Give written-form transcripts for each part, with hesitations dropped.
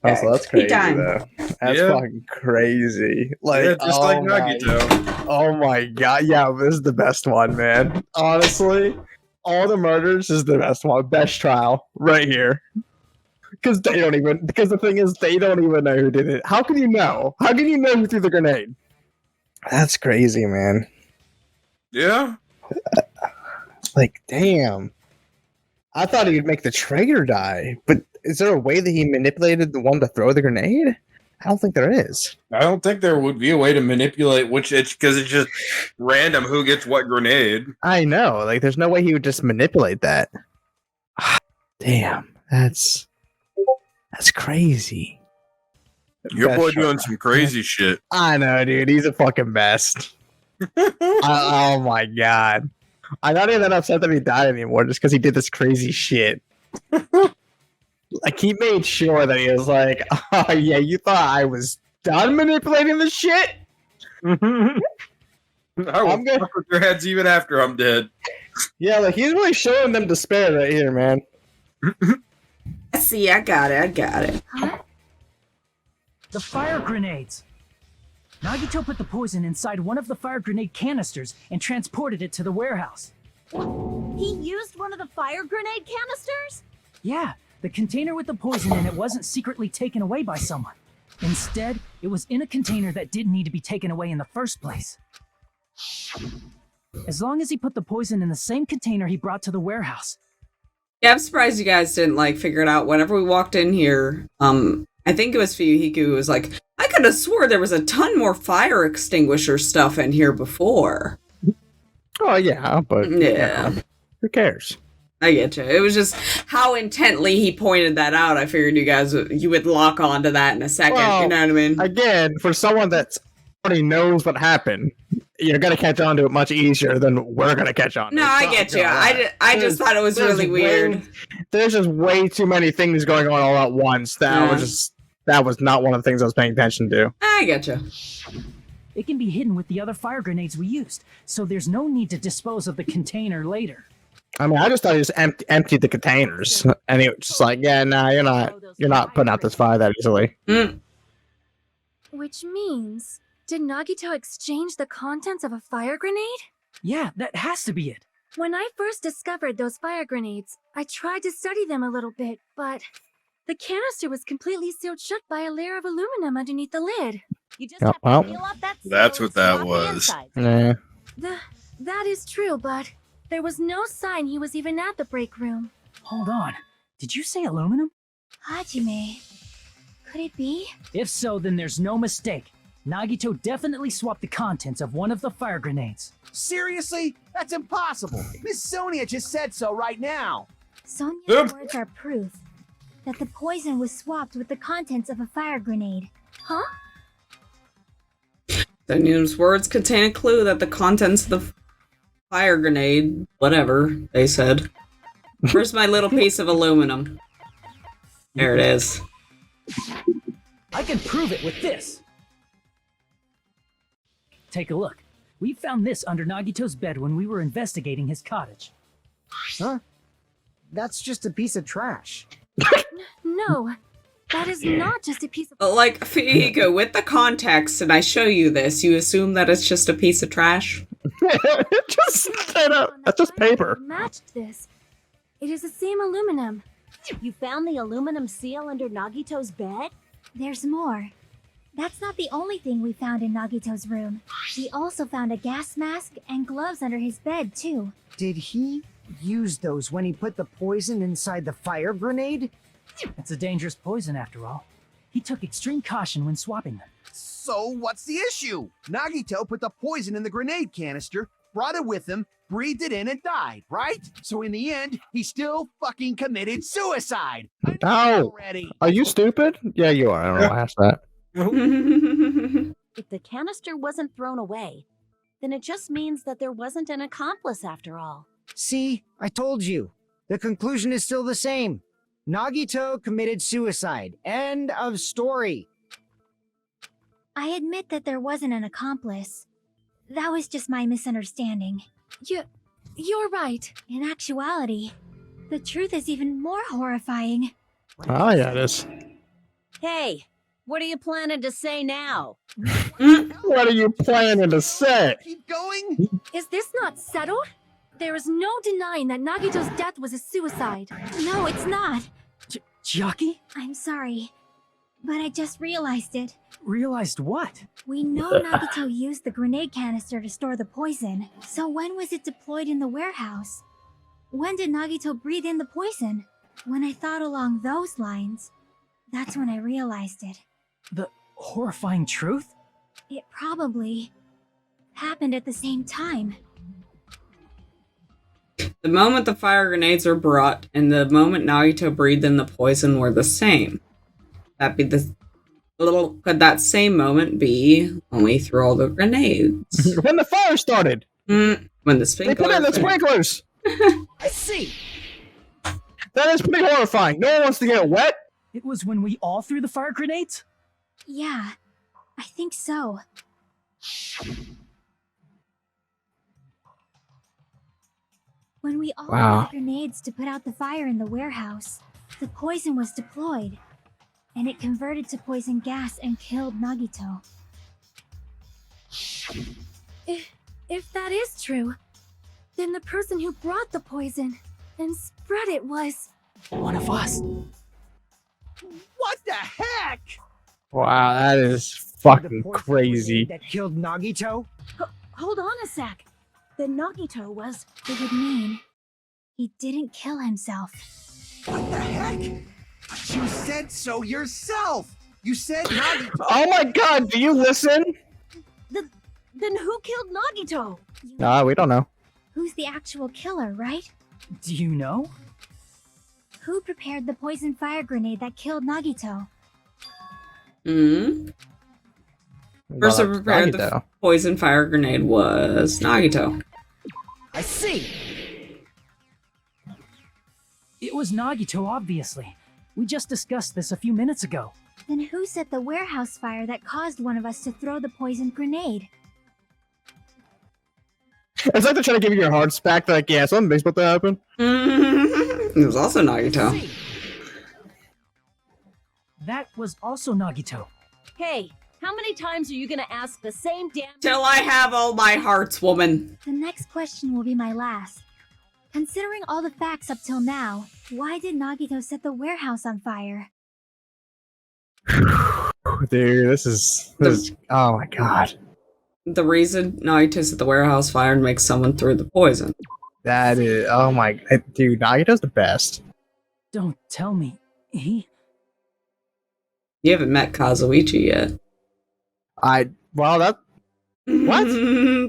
Also, that's crazy time. though. That's fucking crazy. Like, Yeah, just like Nagito. Oh my god, yeah, this is the best one, man. Honestly, all the murders is the best one. Best trial right here. Because the thing is, they don't even know who did it. How can you know? How can you know who threw the grenade? That's crazy, man. Yeah. Like, damn. I thought he would make the traitor die, but is there a way that he manipulated the one to throw the grenade? I don't think there is. I don't think there would be a way to manipulate because it's just random who gets what grenade. I know. Like, there's no way he would just manipulate that. Damn. That's crazy. Your Best boy shot. doing some crazy shit. I know, dude. He's a fucking best. Oh my god. I'm not even that upset that he died anymore just because he did this crazy shit. Like, he made sure that he was like, oh yeah, you thought I was done manipulating this shit? I will good. fuck with your heads even after I'm dead. Yeah, like, he's really showing them despair right here, man. See, I got it. Huh? The fire grenades! Nagito put the poison inside one of the fire grenade canisters and transported it to the warehouse. He used one of the fire grenade canisters? Yeah, the container with the poison in it wasn't secretly taken away by someone. Instead, it was in a container that didn't need to be taken away in the first place. As long as he put the poison in the same container he brought to the warehouse. Yeah, I'm surprised you guys didn't figure it out. Whenever we walked in here, I think it was Fuyuhiko who was like, I could have swore there was a ton more fire extinguisher stuff in here before. Oh yeah, but yeah, who cares? I get you. It was just how intently he pointed that out. I figured you would lock on to that in a second. Well, you know what I mean? Again, for someone that's already knows what happened, you're gonna catch on to it much easier than we're gonna catch on. No, I get you. I just thought it was really weird. There's just way too many things going on all at once. That was not one of the things I was paying attention to. I get you. It can be hidden with the other fire grenades we used, so there's no need to dispose of the container later. I mean, I just thought he just emptied the containers, and he was just like, "Yeah, nah, you're not putting out this fire that easily." Mm. Which means, did Nagito exchange the contents of a fire grenade? Yeah, that has to be it. When I first discovered those fire grenades, I tried to study them a little bit, but the canister was completely sealed shut by a layer of aluminum underneath the lid. You just have to peel off that seal That's what and seal that off the was. inside. Yeah. That is true, but there was no sign he was even at the break room. Hold on. Did you say aluminum? Hajime, could it be? If so, then there's no mistake. Nagito definitely swapped the contents of one of the fire grenades. Seriously? That's impossible. Miss Sonia just said so right now. Sonia's words are proof that the poison was swapped with the contents of a fire grenade. Huh? The news words contain a clue that the contents of the fire grenade, whatever they said. Where's my little piece of aluminum? There it is. I can prove it with this. Take a look. We found this under Nagito's bed when we were investigating his cottage. Huh? That's just a piece of trash. No, that is not just a piece of... Like, Fuyuhiko, with the context, and I show you this, you assume that it's just a piece of trash? That's just paper. Matched this. It is the same aluminum. You found the aluminum seal under Nagito's bed? There's more. That's not the only thing we found in Nagito's room. We also found a gas mask and gloves under his bed, too. Did he use those when he put the poison inside the fire grenade? It's a dangerous poison, after all. He took extreme caution when swapping them. So what's the issue? Nagito put the poison in the grenade canister, brought it with him, breathed it in, and died, right? So in the end, he still fucking committed suicide. No! Are you stupid? Yeah, you are. I don't know why I asked that. If the canister wasn't thrown away, then it just means that there wasn't an accomplice after all. See, I told you. The conclusion is still the same. Nagito committed suicide. End of story. I admit that there wasn't an accomplice. That was just my misunderstanding. You're right. In actuality, the truth is even more horrifying. Oh, yeah, it is. Hey, what are you planning to say now? What are you planning to say? Keep going? Is this not settled? There is no denying that Nagito's death was a suicide. No, it's not. Chiaki? I'm sorry, but I just realized it. Realized what? We know Nagito used the grenade canister to store the poison. So when was it deployed in the warehouse? When did Nagito breathe in the poison? When I thought along those lines, that's when I realized it. The horrifying truth? It probably happened at the same time. The moment the fire grenades were brought and the moment Nagito breathed in the poison were the same. Could that same moment be when we threw all the grenades? When the fire started. When the They sprinkler. put in the sprinklers. I see. That is pretty horrifying. No one wants to get wet. It was when we all threw the fire grenades? Yeah, I think so. When we all Wow. had grenades to put out the fire in the warehouse, the poison was deployed, and it converted to poison gas and killed Nagito. If that is true, then the person who brought the poison and spread it was... One of us. What the heck? Wow, that is The fucking poison crazy. grenade that killed Nagito? Hold on a sec. The Nagito was... It would mean he didn't kill himself. What the heck? But you said so yourself. You said Nagito. Oh my god, do you listen? Then who killed Nagito? We don't know. Who's the actual killer, right? Do you know? Who prepared the poison fire grenade that killed Nagito? Hmm. Person who prepared the poison fire grenade was Nagito. I see. It was Nagito, obviously. We just discussed this a few minutes ago. Then who set the warehouse fire that caused one of us to throw the poison grenade? It's like they're trying to give you your hearts back. They're like, yeah, something big's about to happen. It was also Nagito. That was also Nagito. Hey, how many times are you gonna ask the same damn... Till I have all my hearts, woman. The next question will be my last. Considering all the facts up till now, why did Nagito set the warehouse on fire? Dude, this is oh my god. The reason Nagito set the warehouse fire to make someone throw the poison. That is, oh my, dude, Nagito's the best. Don't tell me. He... You haven't met Kazuichi yet. Well, that, what?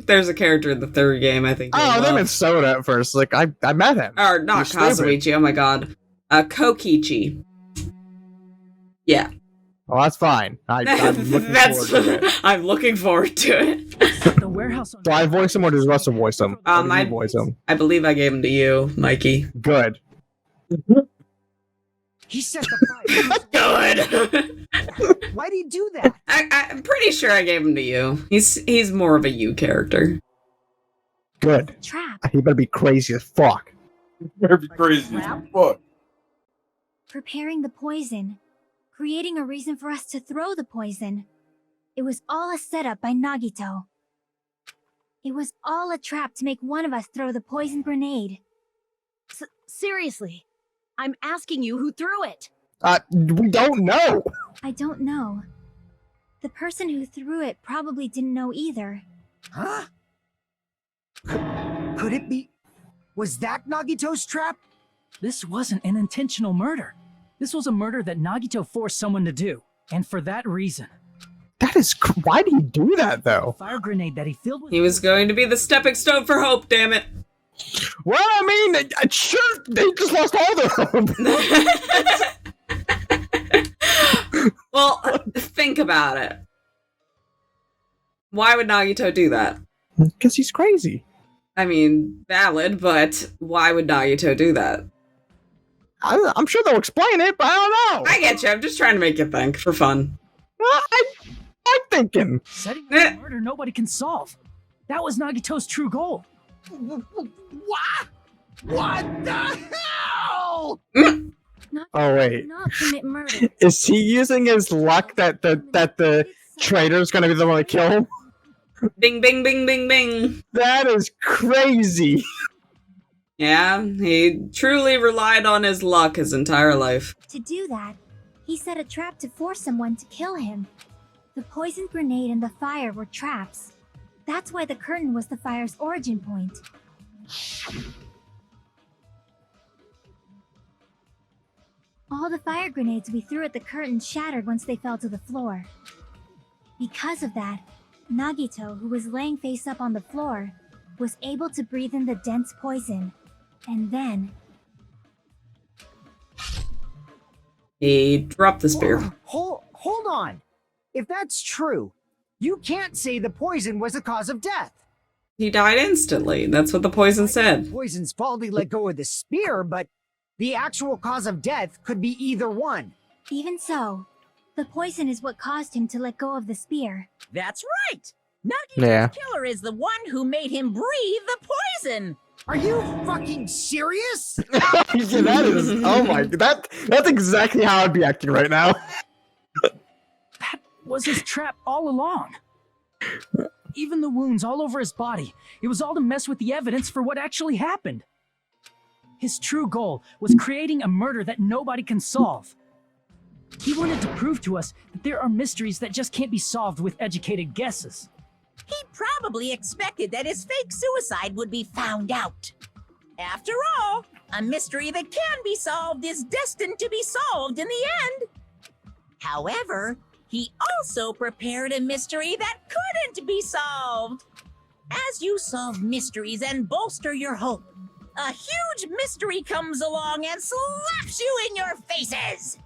There's a character in the third game, I think. Oh, they meant Soda at first. Like, I met him. Or not You're stupid. Kazuichi, oh my god. Kokichi. Yeah. Well, that's fine. I'm looking forward to it. I'm looking forward to it. The warehouse on... Do I voice him or does Russell voice him? Or do you I voice him. I believe I gave him to you, Mikey. Good. He set the fire. Good. Why'd he do that? I'm pretty sure I gave him to you. He's more of a you character. Good. Trap. He better be crazy as fuck. Better be crazy as fuck. Preparing the poison. Creating a reason for us to throw the poison. It was all a setup by Nagito. It was all a trap to make one of us throw the poison grenade. Seriously, I'm asking you who threw it. We don't know. I don't know. The person who threw it probably didn't know either. Huh? Could it be? Was that Nagito's trap? This wasn't an intentional murder. This was a murder that Nagito forced someone to do. And for that reason. That is, why did he do that though? Fire grenade that he filled with... He was going to be the stepping stone for hope, damn it. Well, I mean, sure, they just lost all their hope. Well, think about it. Why would Nagito do that? Because he's crazy. I mean, valid, but why would Nagito do that? I'm sure they'll explain it, but I don't know. I get you. I'm just trying to make you think for fun. Well, I'm thinking. Setting up a murder nobody can solve. That was Nagito's true goal. What? What the hell? Nagito Oh, wait. did not commit murder. Is he using his luck that the traitor's gonna be the one to kill him? Bing, bing, bing, bing, bing. That is crazy. Yeah, he truly relied on his luck his entire life. To do that, he set a trap to force someone to kill him. The poison grenade and the fire were traps. That's why the curtain was the fire's origin point. All the fire grenades we threw at the curtain shattered once they fell to the floor. Because of that, Nagito, who was laying face up on the floor, was able to breathe in the dense poison. And then... He dropped the spear. Hold on. If that's true, you can't say the poison was the cause of death. He died instantly. That's what the poison said. Poison's fault he let go of the spear, but the actual cause of death could be either one. Even so, the poison is what caused him to let go of the spear. That's right! Nagito's Yeah. killer is the one who made him breathe the poison! Are you fucking serious? Yeah, that is. Oh my. That's exactly how I'd be acting right now. That was his trap all along. Even the wounds all over his body, it was all to mess with the evidence for what actually happened. His true goal was creating a murder that nobody can solve. He wanted to prove to us that there are mysteries that just can't be solved with educated guesses. He probably expected that his fake suicide would be found out. After all, a mystery that can be solved is destined to be solved in the end. However, he also prepared a mystery that couldn't be solved. As you solve mysteries and bolster your hope, a huge mystery comes along and slaps you in your faces.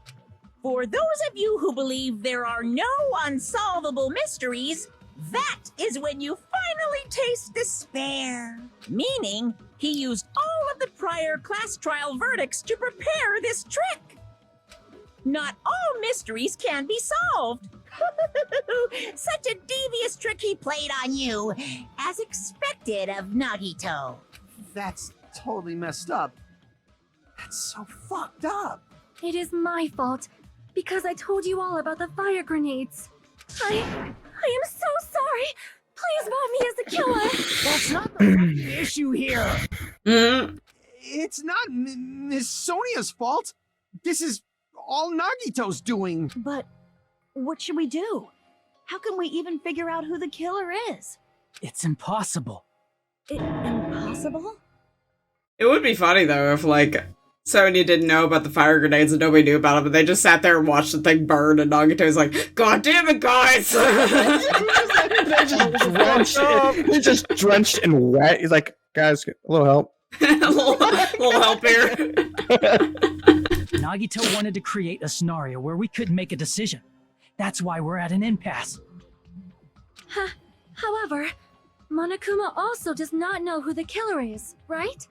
For those of you who believe there are no unsolvable mysteries, that is when you finally taste despair. Meaning, he used all of the prior class trial verdicts to prepare this trick. Not all mysteries can be solved. Such a devious trick he played on you, as expected of Nagito. That's totally messed up. That's so fucked up. It is my fault, because I told you all about the fire grenades. I am so sorry. Please vote me as the killer. That's not the fucking issue here. It's not Miss Sonia's fault. This is all Nagito's doing. But what should we do? How can we even figure out who the killer is? It's impossible. Impossible? It would be funny though if like Sonya didn't know about the fire grenades and nobody knew about them, but they just sat there and watched the thing burn, and Nagito's like, "God damn it, guys!" He's just drenched in wet. He's like, guys, a little help. a little help here. Nagito wanted to create a scenario where we couldn't make a decision. That's why we're at an impasse. However, Monokuma also does not know who the killer is, right?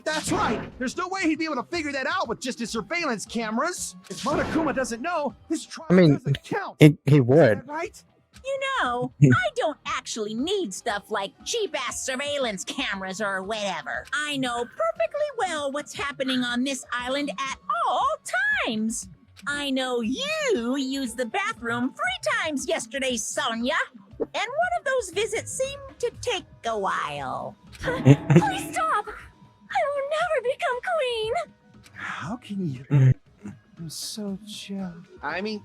That's right. There's no way he'd be able to figure that out with just his surveillance cameras. If Monokuma doesn't know, this trial doesn't count. He would. Is that right? You know, I don't actually need stuff like cheap-ass surveillance cameras or whatever. I know perfectly well what's happening on this island at all times. I know you used the bathroom 3 times yesterday, Sonya. And one of those visits seemed to take a while. Please stop! I will never become queen! How can you? I'm so chill. I mean,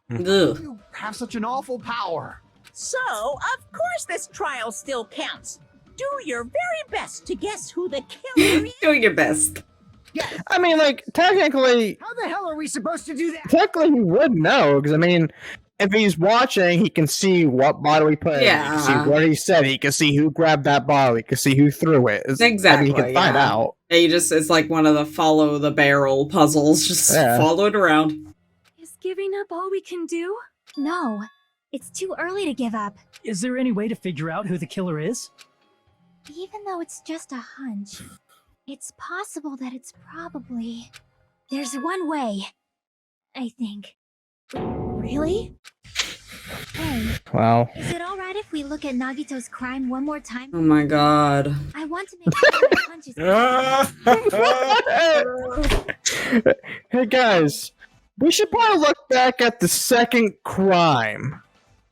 you have such an awful power. So, of course this trial still counts. Do your very best to guess who the killer is. Doing your best. Yes. I mean, like, technically, How the hell are we supposed to do that? technically he would know, because, I mean, if he's watching, he can see what bottle he put in. He can see what he said. He can see who grabbed that bottle. He can see who threw it. Exactly. I mean, he can find out. And you just, it's like one of the follow the barrel puzzles. Just follow it around. Is giving up all we can do? No. It's too early to give up. Is there any way to figure out who the killer is? Even though it's just a hunch, it's possible that it's probably... There's one way, I think. Really? Hey, Wow. is it alright if we look at Nagito's crime one more time? Oh my god. I want to make sure my hunch is Hey guys, we should probably look back at the second crime.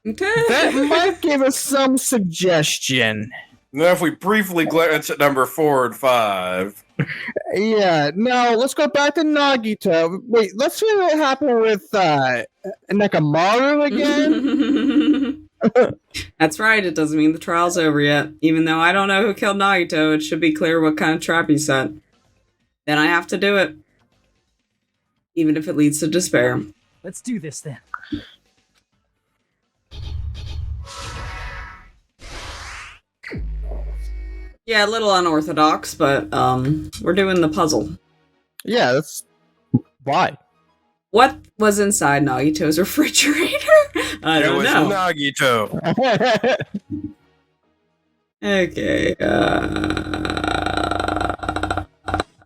Okay. That might give us some suggestion. Now, if we briefly glance at number 4 and 5. Yeah, no, let's go back to Nagito. Wait, let's see what happened with Nekamaru again. That's right, it doesn't mean the trial's over yet. Even though I don't know who killed Nagito, it should be clear what kind of trap he set. Then I have to do it. Even if it leads to despair. Let's do this then. Yeah, a little unorthodox, but we're doing the puzzle. Yeah, that's why. What was inside Nagito's refrigerator? I don't know. Nagito. Okay.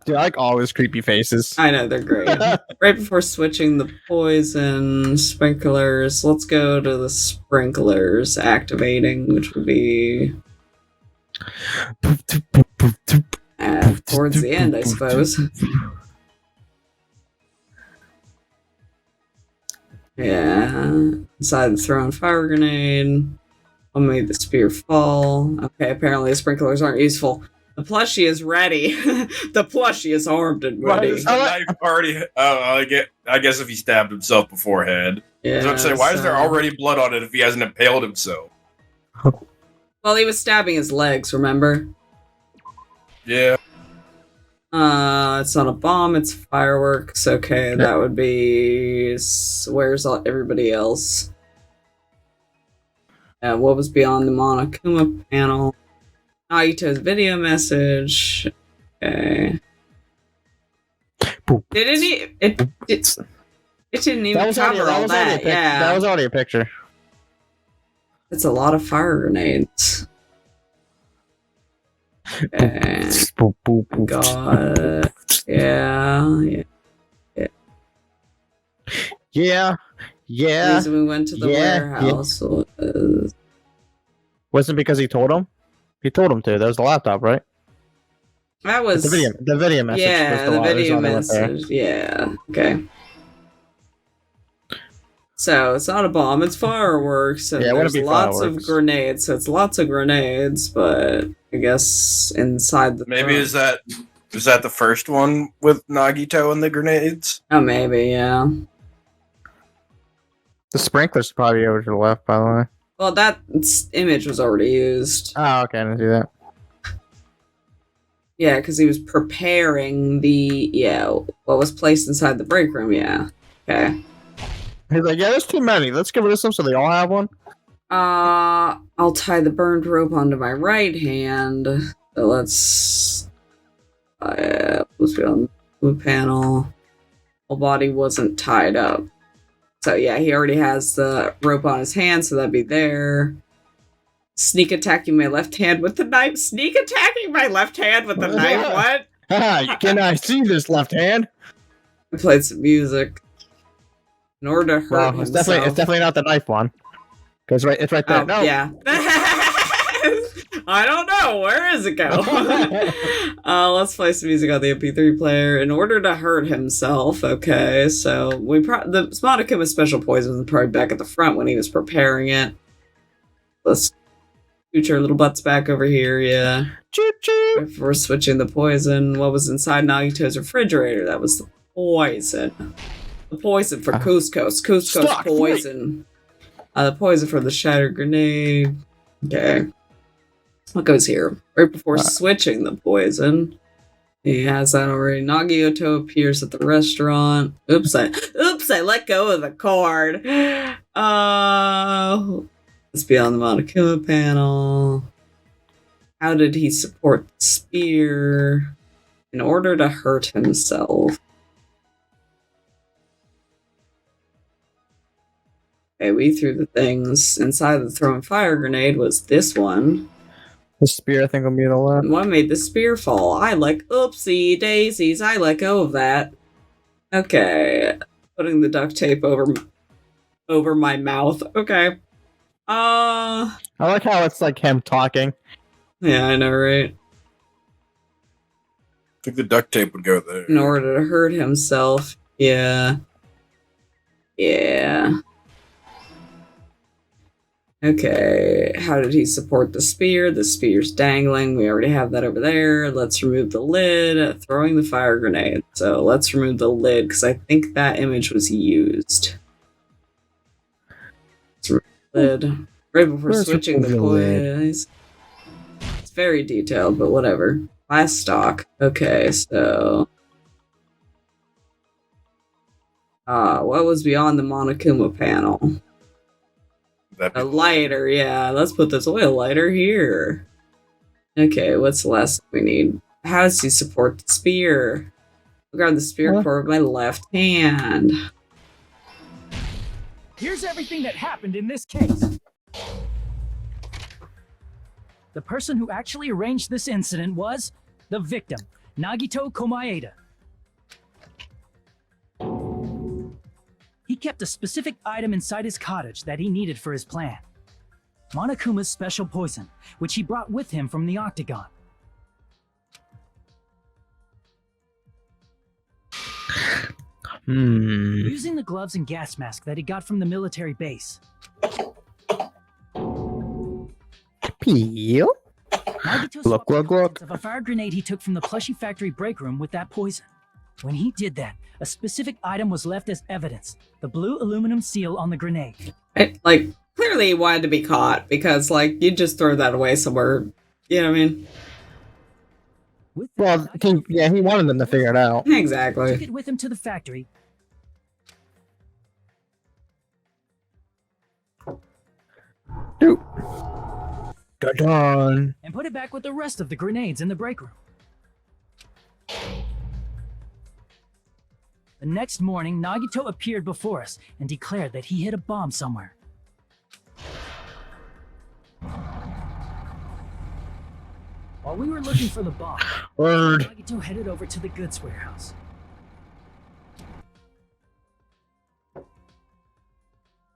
Dude, I like all his creepy faces. I know, they're great. Right before switching the poison sprinklers, let's go to the sprinklers activating, which would be towards the end, I suppose. Yeah. Inside the thrown fire grenade. What made the spear fall? Okay, apparently the sprinklers aren't useful. The plushie is ready. The plushie is armed and Why ready. is the knife already? I guess if he stabbed himself beforehand. Yeah, I'm saying, why is there so- already blood on it if he hasn't impaled himself? Well, he was stabbing his legs, remember? Yeah. It's not a bomb, it's fireworks. Okay, that would be... Where's everybody else? What was beyond the Monokuma panel? Naito's video message. Okay. It didn't even cover all that. Yeah. That was already a picture. It's a lot of fire grenades. Okay. God. Yeah. Yeah. The reason we went to the warehouse was... Wasn't because he told him? He told him to. That was the laptop, right? That was... The video message. Yeah, was the one video that went there. message. Yeah. Okay. So it's not a bomb, it's fireworks, and Yeah, it wouldn't there's be lots fireworks. of grenades. So it's lots of grenades, but I guess inside the Maybe is that the first one with Nagito and the grenades? Oh, maybe, yeah. The sprinkler's probably over to the left, by the way. Well, that image was already used. Oh, okay, I didn't see that. Yeah, because he was preparing what was placed inside the break room. Yeah. Okay. He's like, yeah, there's too many. Let's get rid of some so they all have one. I'll tie the burned rope onto my right hand. So let's be on the panel. Whole body wasn't tied up. So yeah, he already has the rope on his hand, so that'd be there. Sneak attacking my left hand with the knife. Sneak attacking my left hand with the knife. What? Can I see this left hand? I played some music. In order to hurt Well, himself. it's definitely not the knife one. Because it's right there. Oh, No. yeah. I don't know. Where is it go? Let's play some music on the MP3 player. In order to hurt himself. Okay, so the Monokuma special poison was probably back at the front when he was preparing it. Let's scooch our little butts back over here. Yeah. Choo-choo. If we're switching the poison, what was inside Nagito's refrigerator? That was the poison. The poison for Cusco's. Cusco's Stop, poison. The poison for the shattered grenade. Okay. What goes here? Right before switching the poison. He has that already. Nagito appears at the restaurant. Oops, I let go of the cord. Let's be on the Monokuma panel. How did he support the spear? In order to hurt himself. Okay, we threw the things. Inside the thrown fire grenade was this one. The spear, I think, will be the left. What made the spear fall? Oopsie daisies, I let go of that. Okay. Putting the duct tape over my mouth. Okay. Uh, I like how it's like him talking. yeah, I know, right? I think the duct tape would go there. In order to hurt himself. Yeah. Yeah. Okay, how did he support the spear? The spear's dangling. We already have that over there. Let's remove the lid. Throwing the fire grenade. So let's remove the lid, because I think that image was used. Let's remove the lid. Right before Where's switching the lid? poise. It's very detailed, but whatever. Last stock. Okay, so... what was beyond the Monokuma panel? A lighter, yeah. Let's put this oil lighter here. Okay, what's the last thing we need? How does he support the spear? Regard the spear core with my left hand. Here's everything that happened in this case. The person who actually arranged this incident was the victim, Nagito Komaeda. He kept a specific item inside his cottage that he needed for his plan. Monokuma's special poison, which he brought with him from the Octagon. Using the gloves and gas mask that he got from the military base. Peel. Nagito Look, swapped the look, look. contents of a fire grenade he took from the plushie factory break room with that poison. When he did that, a specific item was left as evidence, the blue aluminum seal on the grenade. Like, clearly he wanted to be caught, because, like, you just throw that away somewhere. You know what I mean? With Well, that, he wanted them to figure it out. Exactly. took it with him to the factory. Dude. Dun. And put it back with the rest of the grenades in the break room. The next morning, Nagito appeared before us and declared that he hid a bomb somewhere. While we were looking for the bomb, Word. Nagito headed over to the goods warehouse.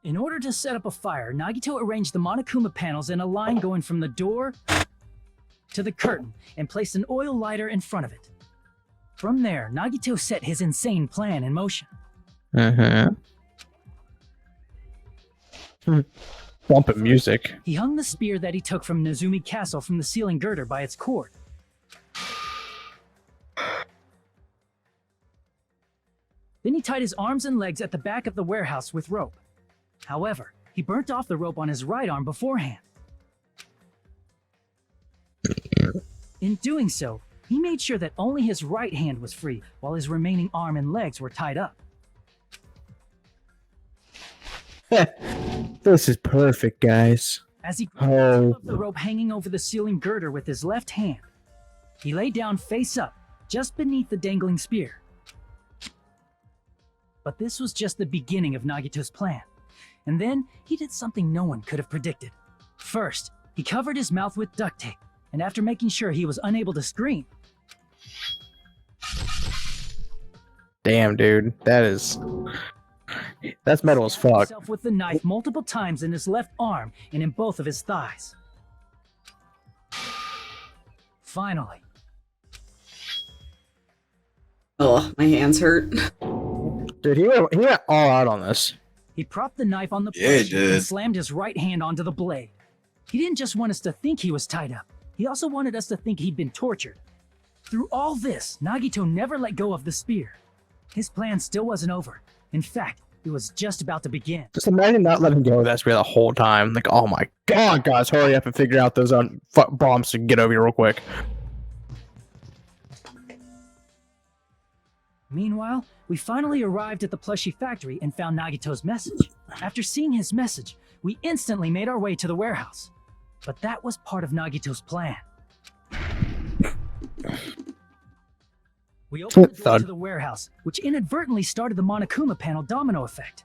In order to set up a fire, Nagito arranged the Monokuma panels in a line going from the door to the curtain and placed an oil lighter in front of it. From there, Nagito set his insane plan in motion. Bumping music. He hung the spear that he took from Nezumi Castle from the ceiling girder by its cord. Then he tied his arms and legs at the back of the warehouse with rope. However, he burnt off the rope on his right arm beforehand. In doing so, he made sure that only his right hand was free, while his remaining arm and legs were tied up. This is perfect, guys. As he grabbed the Oh. tip of the rope hanging over the ceiling girder with his left hand, he lay down face up, just beneath the dangling spear. But this was just the beginning of Nagito's plan. And then, he did something no one could have predicted. First, he covered his mouth with duct tape, and after making sure he was unable to scream, Damn, dude. That's metal as stabbed fuck. himself with the knife multiple times in his left arm and in both of his thighs. Finally, Oh, my hands hurt. Dude, he went all out on this. he propped the knife on the Yeah, he plush did. and slammed his right hand onto the blade. He didn't just want us to think he was tied up. He also wanted us to think he'd been tortured. Through all this, Nagito never let go of the spear. His plan still wasn't over. In fact, it was just about to begin. Just imagine not letting go of that spear the whole time. Like, oh my god, guys, hurry up and figure out those bombs to get over here real quick. Meanwhile, we finally arrived at the plushie factory and found Nagito's message. After seeing his message, we instantly made our way to the warehouse. But that was part of Nagito's plan. We opened the door Thud. to the warehouse, which inadvertently started the Monokuma panel domino effect.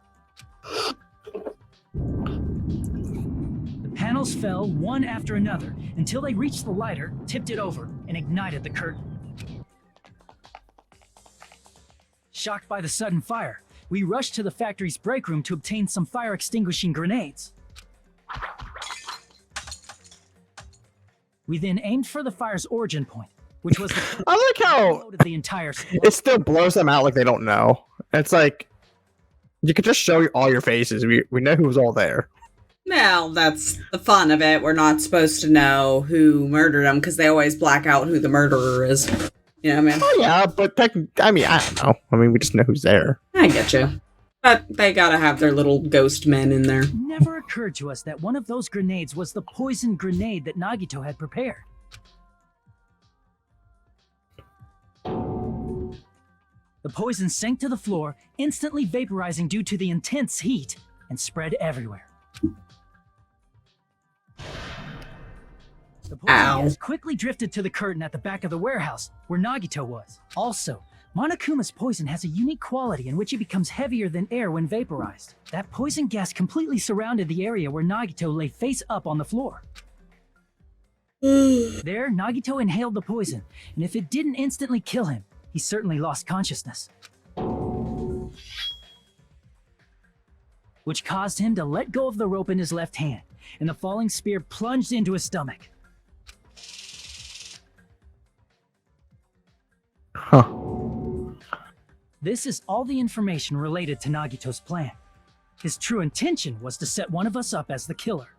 The panels fell one after another until they reached the lighter, tipped it over, and ignited the curtain. Shocked by the sudden fire, we rushed to the factory's break room to obtain some fire extinguishing grenades. We then aimed for the fire's origin point, which was the I like how loaded the entire it still blows them out like they don't know. It's like you could just show all your faces. We know who's all there. Well, that's the fun of it. We're not supposed to know who murdered them because they always black out who the murderer is. You know what I mean? Oh yeah, but I don't know. I mean, we just know who's there. I get you. But they gotta have their little ghost men in there. never occurred to us that one of those grenades was the poison grenade that Nagito had prepared. The poison sank to the floor, instantly vaporizing due to the intense heat, and spread everywhere. The poison Ow. gas quickly drifted to the curtain at the back of the warehouse, where Nagito was. Also, Monokuma's poison has a unique quality in which it becomes heavier than air when vaporized. That poison gas completely surrounded the area where Nagito lay face up on the floor. There, Nagito inhaled the poison, and if it didn't instantly kill him, he certainly lost consciousness. Which caused him to let go of the rope in his left hand, and the falling spear plunged into his stomach. Huh. This is all the information related to Nagito's plan. His true intention was to set one of us up as the killer.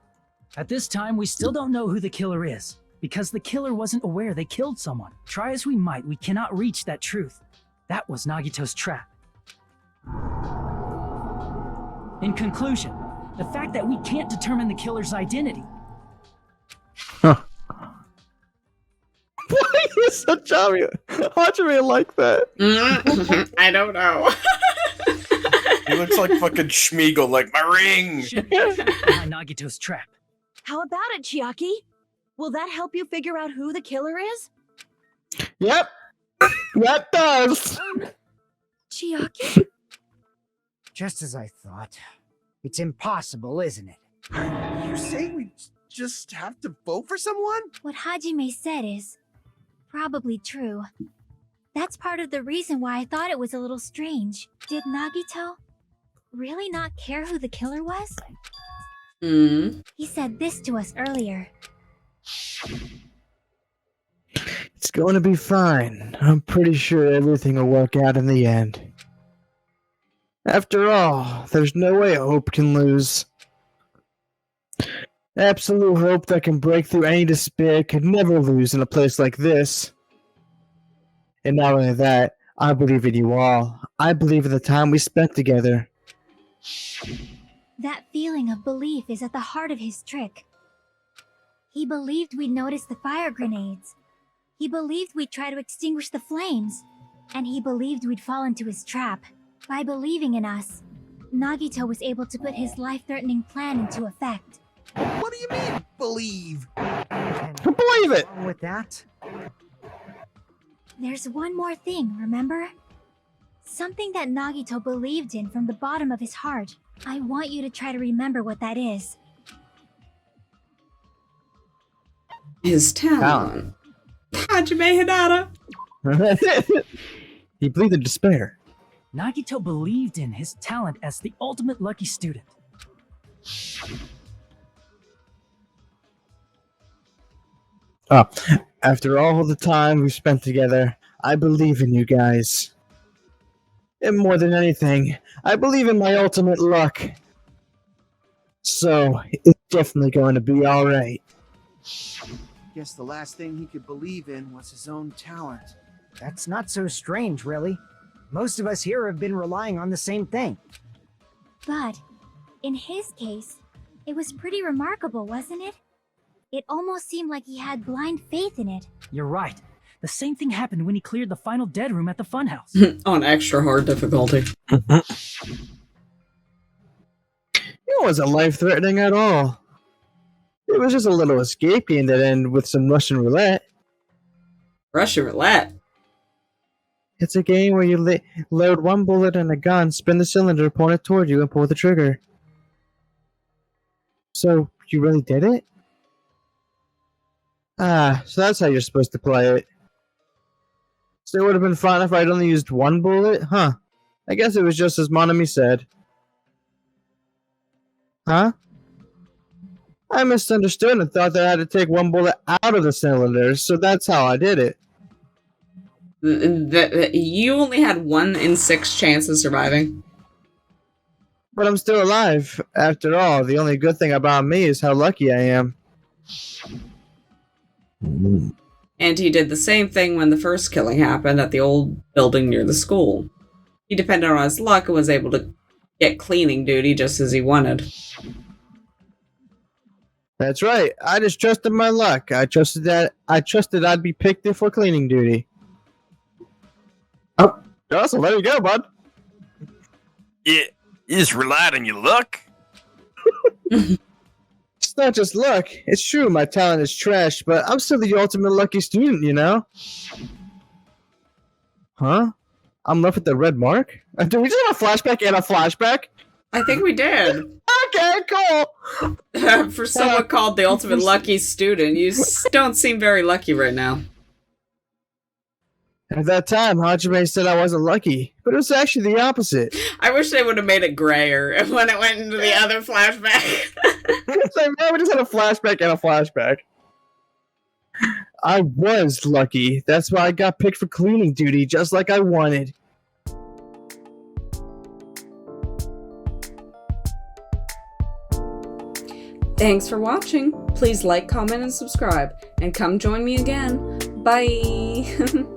At this time, we still don't know who the killer is, because the killer wasn't aware they killed someone. Try as we might, we cannot reach that truth. That was Nagito's trap. In conclusion, the fact that we can't determine the killer's identity. Huh. Why is Hajime like that? I don't know. He looks like fucking Schmeagol, like my ring. Should be behind Nagito's trap. How about it, Chiaki? Will that help you figure out who the killer is? Yep. That does. Chiaki? Just as I thought. It's impossible, isn't it? You say we just have to vote for someone? What Hajime said is probably true. That's part of the reason why I thought it was a little strange. Did Nagito really not care who the killer was? He said this to us earlier. It's going to be fine. I'm pretty sure everything will work out in the end. After all, there's no way hope can lose. Absolute hope that can break through any despair could never lose in a place like this. And not only that, I believe in you all. I believe in the time we spent together. That feeling of belief is at the heart of his trick. He believed we'd notice the fire grenades. He believed we'd try to extinguish the flames. And he believed we'd fall into his trap. By believing in us, Nagito was able to put his life-threatening plan into effect. What do you mean, believe? Believe it! With that? There's one more thing, remember? Something that Nagito believed in from the bottom of his heart. I want you to try to remember what that is. His talent. Hajime Hinata. He believed in despair. Nagito believed in his talent as the ultimate lucky student. After all the time we've spent together, I believe in you guys. And more than anything, I believe in my ultimate luck. So, it's definitely going to be alright. Guess the last thing he could believe in was his own talent. That's not so strange, really. Most of us here have been relying on the same thing. But, in his case, it was pretty remarkable, wasn't it? It almost seemed like he had blind faith in it. You're right. The same thing happened when he cleared the final dead room at the funhouse. On extra hard difficulty. It wasn't life-threatening at all. It was just a little escape game that ended with some Russian roulette. Russian roulette. It's a game where you load one bullet in a gun, spin the cylinder, point it toward you, and pull the trigger. So, you really did it? So that's how you're supposed to play it. So it would have been fun if I'd only used one bullet? Huh. I guess it was just as Monami said. Huh? I misunderstood and thought that I had to take one bullet out of the cylinders, so that's how I did it. You only had 1 in 6 chance of surviving. But I'm still alive. After all, the only good thing about me is how lucky I am. And he did the same thing when the first killing happened at the old building near the school. He depended on his luck and was able to get cleaning duty just as he wanted. That's right. I just trusted my luck. I trusted I'd be picked for cleaning duty. Oh, awesome. There you go, bud. Yeah, you just relied on your luck? It's not just luck. It's true, my talent is trash, but I'm still the ultimate lucky student, you know? Huh? I'm left with the red mark? Did we just have a flashback and a flashback? I think we did. Okay, cool. For someone called the ultimate lucky student, you don't seem very lucky right now. At that time, Hajime said I wasn't lucky, but it was actually the opposite. I wish they would have made it grayer when it went into the other flashback. It's like, man, we just had a flashback and a flashback. I was lucky. That's why I got picked for cleaning duty, just like I wanted. Thanks for watching. Please like, comment, and subscribe. And come join me again. Bye!